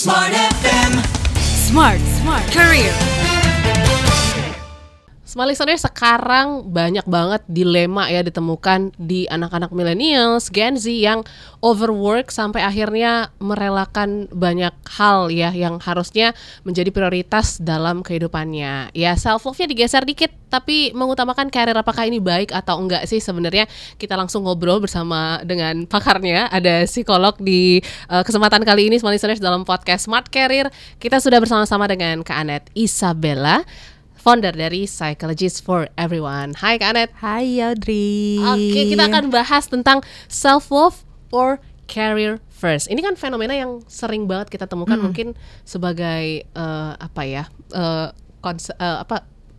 Smart FM. Smart Career. Smart listener, sekarang banyak banget dilema ya ditemukan di anak-anak millennials, Gen Z yang overwork sampai akhirnya merelakan banyak hal ya yang harusnya menjadi prioritas dalam kehidupannya. Ya, self love-nya digeser dikit, tapi mengutamakan karir. Apakah ini baik atau enggak sih sebenarnya? Kita langsung ngobrol bersama dengan pakarnya. Ada psikolog di kesempatan kali ini, Smart listeners, dalam podcast Smart Career. Kita sudah bersama-sama dengan Kak Anet Isabella, founder dari Psychologist for Everyone. Hai Kak Anet. Hai Audrey. Oke, kita akan bahas tentang self-love or career first. Ini kan fenomena yang sering banget kita temukan mungkin sebagai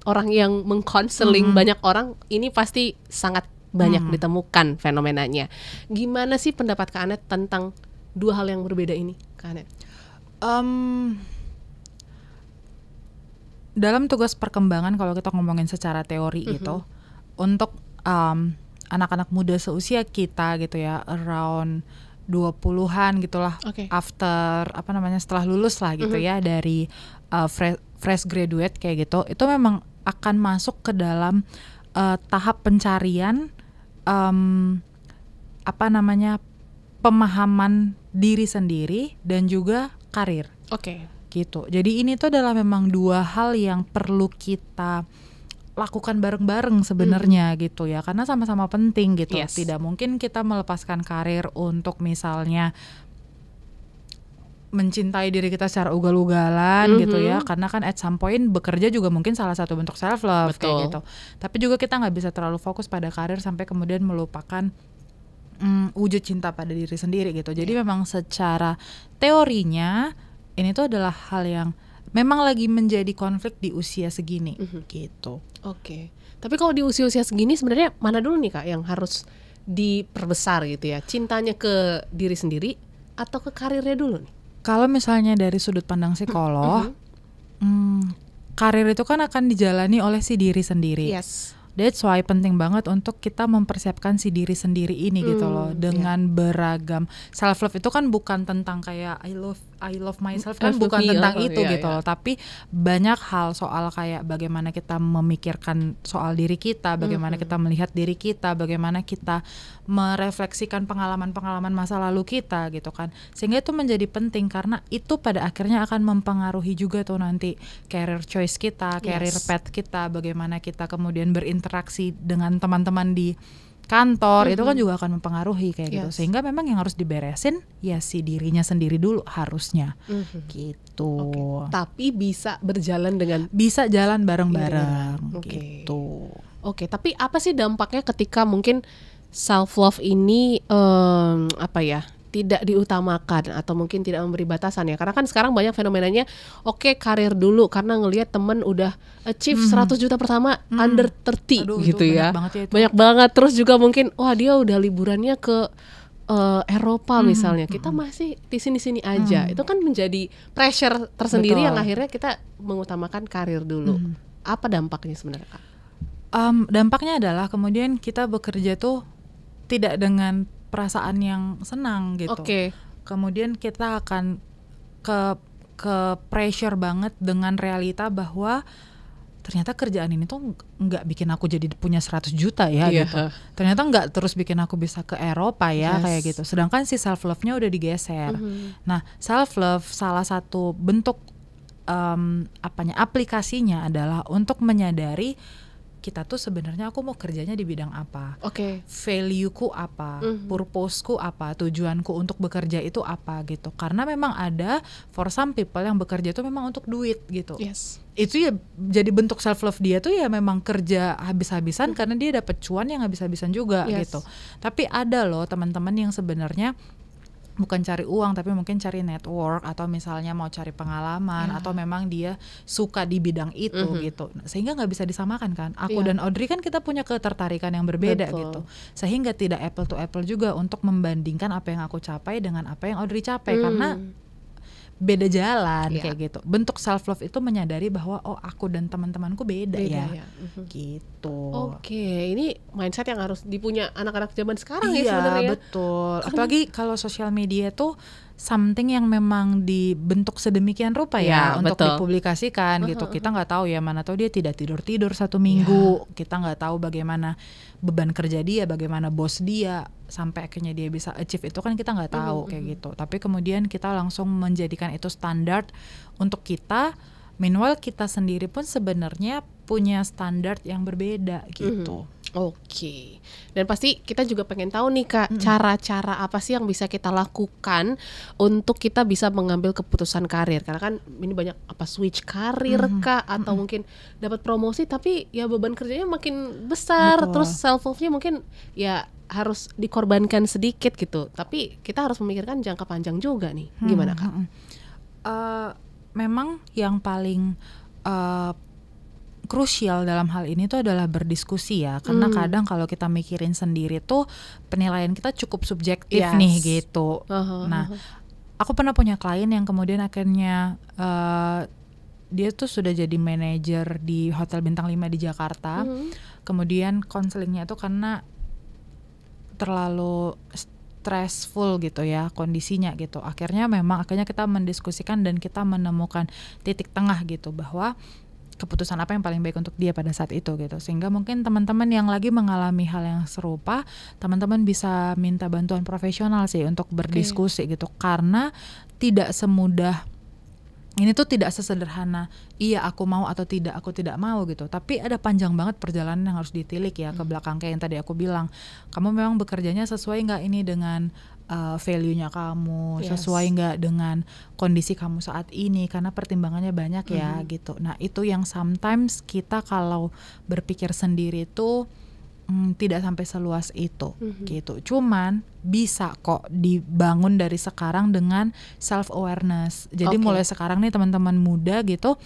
orang yang mengkonseling banyak orang. Ini pasti sangat banyak ditemukan fenomenanya. Gimana sih pendapat Kak Anet tentang dua hal yang berbeda ini, Kak Anet? Dalam tugas perkembangan, kalau kita ngomongin secara teori gitu, untuk anak-anak muda seusia kita gitu ya, around 20-an gitulah, after setelah lulus lah gitu ya, dari fresh graduate kayak gitu, itu memang akan masuk ke dalam tahap pencarian pemahaman diri sendiri dan juga karir. Gitu. Jadi ini tuh adalah memang dua hal yang perlu kita lakukan bareng-bareng sebenarnya gitu ya, karena sama-sama penting gitu. Tidak mungkin kita melepaskan karir untuk misalnya mencintai diri kita secara ugal-ugalan gitu ya, karena kan at some point bekerja juga mungkin salah satu bentuk self love kayak gitu. Tapi juga kita nggak bisa terlalu fokus pada karir sampai kemudian melupakan wujud cinta pada diri sendiri gitu. Jadi memang secara teorinya ini tuh adalah hal yang memang lagi menjadi konflik di usia segini gitu. Tapi kalau di usia-usia segini sebenarnya mana dulu nih Kak yang harus diperbesar gitu ya? Cintanya ke diri sendiri atau ke karirnya dulu nih? Kalau misalnya dari sudut pandang psikolog, karir itu kan akan dijalani oleh si diri sendiri. That's why penting banget untuk kita mempersiapkan si diri sendiri ini gitu loh, dengan beragam. Self love itu kan bukan tentang kayak I love myself, kan bukan tentang itu gitu loh, tapi banyak hal soal kayak bagaimana kita memikirkan soal diri kita, bagaimana kita melihat diri kita, bagaimana kita merefleksikan pengalaman-pengalaman masa lalu kita gitu kan. Sehingga itu menjadi penting karena itu pada akhirnya akan mempengaruhi juga tuh nanti career choice kita, career path kita, bagaimana kita kemudian berinteraksi dengan teman-teman di kantor, itu kan juga akan mempengaruhi kayak gitu. Sehingga memang yang harus diberesin ya si dirinya sendiri dulu harusnya gitu. Tapi bisa berjalan bisa jalan bareng-bareng gitu. Tapi apa sih dampaknya ketika mungkin self love ini tidak diutamakan atau mungkin tidak memberi batasan ya? Karena kan sekarang banyak fenomenanya, karir dulu karena ngelihat temen udah achieve 100 juta pertama under 30 gitu ya. Banyak banget. Terus juga mungkin dia udah liburannya ke Eropa misalnya. Kita masih di sini-sini aja. Itu kan menjadi pressure tersendiri yang akhirnya kita mengutamakan karir dulu. Apa dampaknya sebenarnya, Kak? Dampaknya adalah kemudian kita bekerja tuh tidak dengan perasaan yang senang gitu. Kemudian kita akan ke pressure banget dengan realita bahwa ternyata kerjaan ini tuh nggak bikin aku jadi punya 100 juta ya gitu. Ternyata nggak terus bikin aku bisa ke Eropa ya kayak gitu. Sedangkan si self love-nya udah digeser. Nah, self love salah satu bentuk aplikasinya adalah untuk menyadari kita tuh sebenarnya aku mau kerjanya di bidang apa, value-ku apa, purpose-ku apa, tujuanku untuk bekerja itu apa gitu. Karena memang ada for some people yang bekerja itu memang untuk duit gitu. Itu ya jadi bentuk self love dia tuh ya memang kerja habis-habisan karena dia dapat cuan yang habis-habisan juga gitu. Tapi ada loh teman-teman yang sebenarnya bukan cari uang tapi mungkin cari network atau misalnya mau cari pengalaman atau memang dia suka di bidang itu gitu. Sehingga nggak bisa disamakan kan. Aku dan Audrey kan kita punya ketertarikan yang berbeda gitu. Sehingga tidak apple to apple juga untuk membandingkan apa yang aku capai dengan apa yang Audrey capai karena beda jalan kayak gitu. Bentuk self love itu menyadari bahwa aku dan teman-temanku beda ya. Gitu. Ini mindset yang harus dipunya anak-anak zaman sekarang ya sebenarnya. Iya, betul. Apalagi kalau sosial media tuh something yang memang dibentuk sedemikian rupa ya untuk betul. dipublikasikan gitu. Kita nggak tahu ya, mana tahu dia tidak tidur 1 minggu. Kita nggak tahu bagaimana beban kerja dia, bagaimana bos dia sampai akhirnya dia bisa achieve itu kan kita nggak tahu kayak gitu. Tapi kemudian kita langsung menjadikan itu standar untuk kita. Meanwhile kita sendiri pun sebenarnya punya standar yang berbeda gitu. Oke. Dan pasti kita juga pengen tahu nih Kak, cara-cara apa sih yang bisa kita lakukan untuk kita bisa mengambil keputusan karir. Karena kan ini banyak apa switch karir Kak, atau mungkin dapat promosi tapi ya beban kerjanya makin besar. Betul. Terus self love-nya mungkin ya harus dikorbankan sedikit gitu. Tapi kita harus memikirkan jangka panjang juga nih. Gimana Kak? Memang yang paling krusial dalam hal ini tuh adalah berdiskusi ya, karena kadang kalau kita mikirin sendiri tuh penilaian kita cukup subjektif nih gitu. Nah, aku pernah punya klien yang kemudian akhirnya dia tuh sudah jadi manajer di hotel bintang 5 di Jakarta. Kemudian konselingnya tuh karena terlalu stressful gitu ya kondisinya gitu. Akhirnya kita mendiskusikan dan kita menemukan titik tengah gitu, bahwa keputusan apa yang paling baik untuk dia pada saat itu gitu. Sehingga mungkin teman-teman yang lagi mengalami hal yang serupa, teman-teman bisa minta bantuan profesional sih untuk berdiskusi gitu. Karena tidak semudah ini tuh, tidak sesederhana iya aku mau atau tidak aku tidak mau gitu. Tapi ada panjang banget perjalanan yang harus ditilik ya ke belakang. Kayak yang tadi aku bilang, kamu memang bekerjanya sesuai nggak ini dengan value-nya kamu, sesuai nggak dengan kondisi kamu saat ini, karena pertimbangannya banyak ya gitu. Nah itu yang sometimes kita kalau berpikir sendiri tuh tidak sampai seluas itu gitu. Cuman bisa kok dibangun dari sekarang dengan self awareness. Jadi mulai sekarang nih teman-teman muda gitu,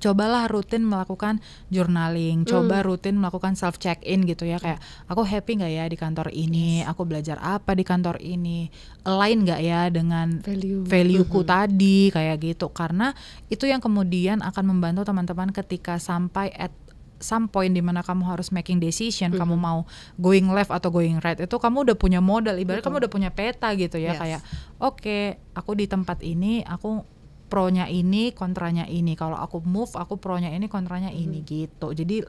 cobalah rutin melakukan journaling, coba rutin melakukan self check in gitu ya, kayak aku happy nggak ya di kantor ini, aku belajar apa di kantor ini, align nggak ya dengan value-ku tadi kayak gitu. Karena itu yang kemudian akan membantu teman-teman ketika sampai at some point di mana kamu harus making decision, kamu mau going left atau going right, itu kamu udah punya modal, ibarat kamu udah punya peta gitu ya, kayak oke, aku di tempat ini, aku pro-nya ini, kontranya ini, kalau aku move, aku pro-nya ini, kontranya ini gitu. Jadi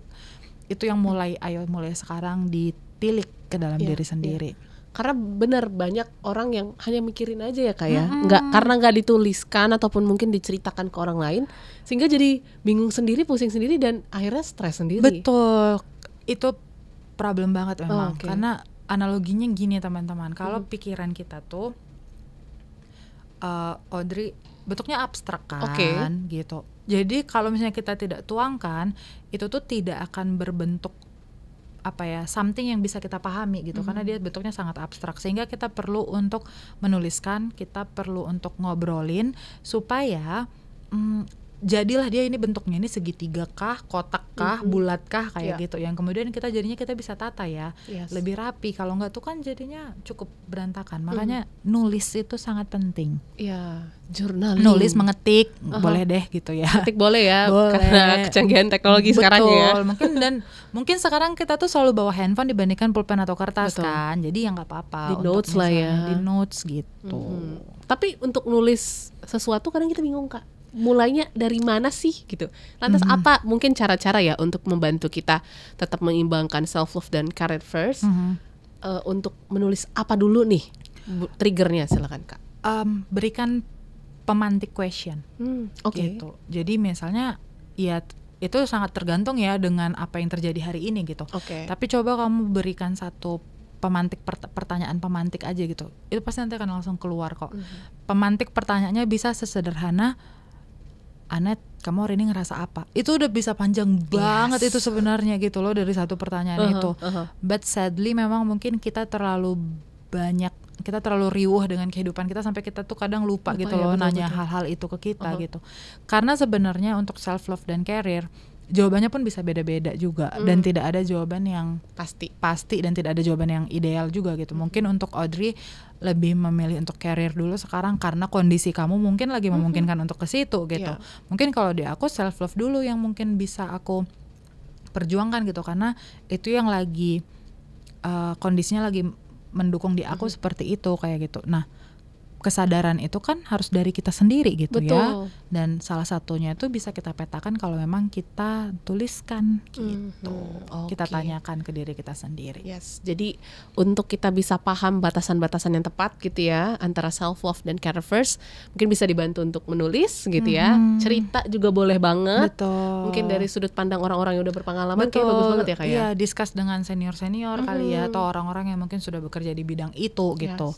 itu yang mulai sekarang ditilik ke dalam diri sendiri. Karena benar banyak orang yang hanya mikirin aja ya Kak ya, karena nggak dituliskan ataupun mungkin diceritakan ke orang lain, sehingga jadi bingung sendiri, pusing sendiri, dan akhirnya stres sendiri. Betul, itu problem banget memang. Karena analoginya gini teman-teman, kalau pikiran kita tuh Audrey bentuknya abstrak kan gitu. Jadi kalau misalnya kita tidak tuangkan, itu tuh tidak akan berbentuk something yang bisa kita pahami gitu, karena dia bentuknya sangat abstrak. Sehingga kita perlu untuk menuliskan, kita perlu untuk ngobrolin supaya jadilah dia ini bentuknya ini segitiga kah, kotak kah, bulat kah kayak gitu. Yang kemudian kita bisa tata ya, lebih rapi. Kalau enggak tuh kan jadinya cukup berantakan. Makanya nulis itu sangat penting. Journaling. Nulis, mengetik, boleh deh gitu ya. Mengetik boleh ya, boleh. Karena kecanggihan teknologi sekarang ya. Mungkin sekarang kita tuh selalu bawa handphone dibandingkan pulpen atau kertas kan. Jadi ya nggak apa-apa. Di notes lah ya. Di notes gitu. Tapi untuk nulis sesuatu kadang kita bingung Kak. Mulainya dari mana sih gitu. Lantas apa mungkin cara-cara ya untuk membantu kita tetap mengimbangkan self love dan career first, untuk menulis apa dulu nih triggernya, silakan Kak. Berikan pemantik question gitu. Jadi misalnya ya itu sangat tergantung ya dengan apa yang terjadi hari ini gitu. Tapi coba kamu berikan satu pemantik pertanyaan pemantik aja gitu. Itu pasti nanti akan langsung keluar kok. Pemantik pertanyaannya bisa sesederhana, Anet, kamu hari ini ngerasa apa? Itu udah bisa panjang banget itu sebenarnya gitu loh, dari satu pertanyaan itu. But sadly memang mungkin kita terlalu riuh dengan kehidupan kita sampai kita tuh kadang lupa gitu loh, nanya hal-hal itu ke kita gitu. Karena sebenarnya untuk self love dan career jawabannya pun bisa beda-beda juga, dan tidak ada jawaban yang pasti dan tidak ada jawaban yang ideal juga gitu. Mungkin untuk Audrey lebih memilih untuk career dulu sekarang karena kondisi kamu mungkin lagi memungkinkan untuk ke situ gitu. Mungkin kalau di aku self love dulu yang mungkin bisa aku perjuangkan gitu, karena itu yang lagi kondisinya lagi mendukung di aku seperti itu kayak gitu. Nah, kesadaran itu kan harus dari kita sendiri gitu. Betul. Ya. Dan salah satunya itu bisa kita petakan kalau memang kita tuliskan gitu. Kita tanyakan ke diri kita sendiri. Yes. Jadi untuk kita bisa paham batasan-batasan yang tepat gitu ya antara self love dan career first, mungkin bisa dibantu untuk menulis gitu ya. Cerita juga boleh banget. Betul. Mungkin dari sudut pandang orang-orang yang udah berpengalaman kayak bagus banget ya kayak. Iya, discuss dengan senior-senior kali ya, atau orang-orang yang mungkin sudah bekerja di bidang itu gitu.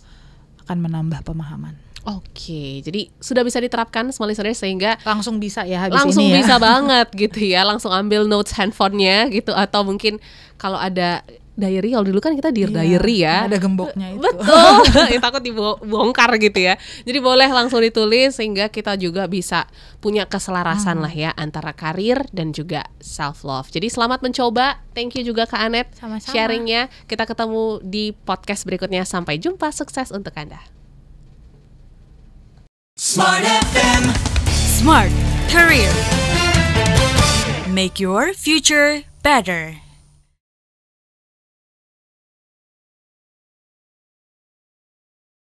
Akan menambah pemahaman. Oke, jadi sudah bisa diterapkan small listeners sehingga langsung bisa ya habis langsung ini ya. bisa banget gitu ya, langsung ambil notes handphonenya gitu, atau mungkin kalau ada diary, kalau dulu kan kita diary ya, ada gemboknya itu. Betul, takut dibongkar gitu ya. Jadi boleh langsung ditulis sehingga kita juga bisa punya keselarasan lah ya antara karir dan juga self love. Jadi selamat mencoba. Thank you juga Kak Anet sharingnya. Kita ketemu di podcast berikutnya. Sampai jumpa, sukses untuk Anda. Smart FM, Smart Career. Make your future better.